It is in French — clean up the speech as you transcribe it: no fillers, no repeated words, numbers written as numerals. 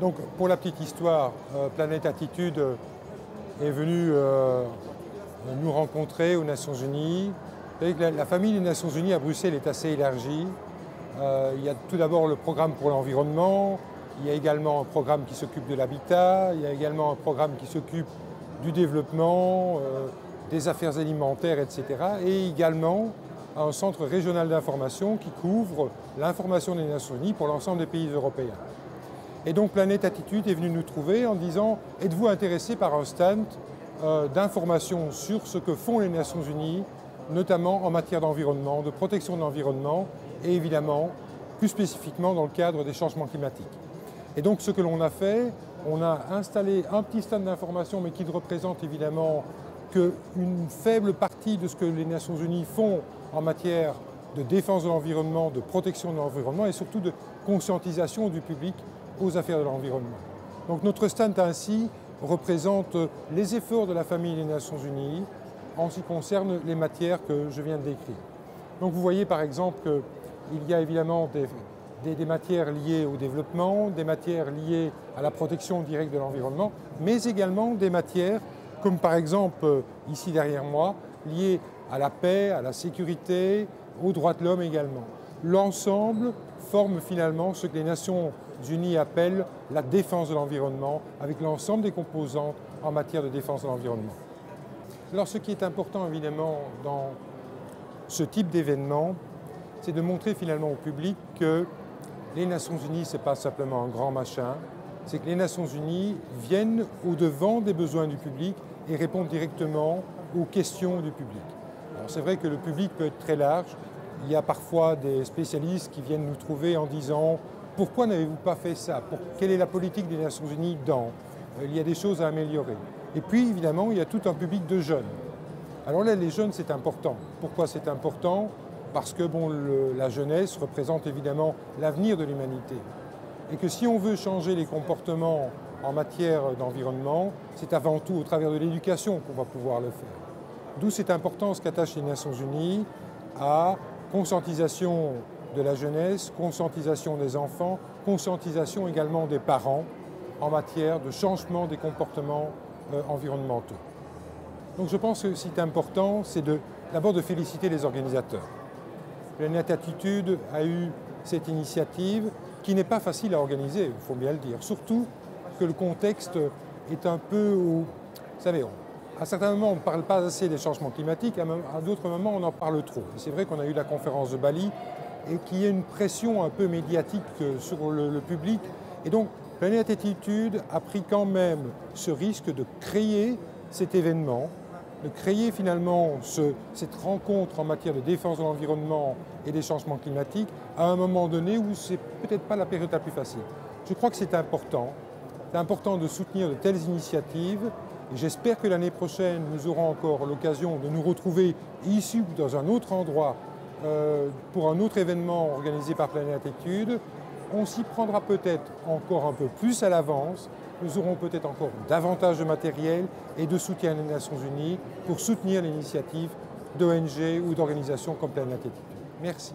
Donc, pour la petite histoire, Planète Attitude est venue nous rencontrer aux Nations Unies. Vous savez que la famille des Nations Unies à Bruxelles est assez élargie. Il y a tout d'abord le programme pour l'environnement, il y a également un programme qui s'occupe de l'habitat, il y a également un programme qui s'occupe du développement, des affaires alimentaires, etc. Et également un centre régional d'information qui couvre l'information des Nations Unies pour l'ensemble des pays européens. Et donc Planète Attitude est venue nous trouver en disant « Êtes-vous intéressé par un stand d'information sur ce que font les Nations Unies, notamment en matière d'environnement, de protection de l'environnement et évidemment, plus spécifiquement dans le cadre des changements climatiques ». Et donc ce que l'on a fait, on a installé un petit stand d'information mais qui ne représente évidemment qu'une faible partie de ce que les Nations Unies font en matière de défense de l'environnement, de protection de l'environnement et surtout de conscientisation du public aux affaires de l'environnement. Donc notre stand ainsi représente les efforts de la famille des Nations Unies en ce qui concerne les matières que je viens de décrire. Donc vous voyez par exemple qu'il y a évidemment des matières liées au développement, des matières liées à la protection directe de l'environnement, mais également des matières comme par exemple ici derrière moi, liées à la paix, à la sécurité, aux droits de l'homme également. L'ensemble forme finalement ce que les Nations Unies appellent la défense de l'environnement, avec l'ensemble des composantes en matière de défense de l'environnement. Alors ce qui est important évidemment dans ce type d'événement, c'est de montrer finalement au public que les Nations Unies, ce n'est pas simplement un grand machin, c'est que les Nations Unies viennent au-devant des besoins du public et répondent directement aux questions du public. Alors c'est vrai que le public peut être très large. Il y a parfois des spécialistes qui viennent nous trouver en disant « Pourquoi n'avez-vous pas fait ça ? Quelle est la politique des Nations Unies dans ?» Il y a des choses à améliorer. Et puis évidemment, il y a tout un public de jeunes. Alors là, les jeunes, c'est important. Pourquoi c'est important ? Parce que la jeunesse représente évidemment l'avenir de l'humanité. Et que si on veut changer les comportements en matière d'environnement, c'est avant tout au travers de l'éducation qu'on va pouvoir le faire. D'où cette importance qu'attachent les Nations Unies à conscientisation de la jeunesse, conscientisation des enfants, conscientisation également des parents en matière de changement des comportements environnementaux. Donc je pense que ce qui est important, c'est d'abord de féliciter les organisateurs. Planète Attitude a eu cette initiative qui n'est pas facile à organiser, il faut bien le dire. Surtout que le contexte est un peu où, vous savez, à certains moments on ne parle pas assez des changements climatiques, à d'autres moments on en parle trop. C'est vrai qu'on a eu la conférence de Bali et qu'il y a une pression un peu médiatique sur le public. Et donc Planète Attitude a pris quand même ce risque de créer cet événement, de créer finalement cette rencontre en matière de défense de l'environnement et des changements climatiques à un moment donné où ce n'est peut-être pas la période la plus facile. Je crois que c'est important. C'est important de soutenir de telles initiatives et j'espère que l'année prochaine, nous aurons encore l'occasion de nous retrouver ici ou dans un autre endroit pour un autre événement organisé par Planète Attitude. On s'y prendra peut-être encore un peu plus à l'avance. Nous aurons peut-être encore davantage de matériel et de soutien des Nations Unies pour soutenir l'initiative d'ONG ou d'organisations comme Planète Attitude. Merci.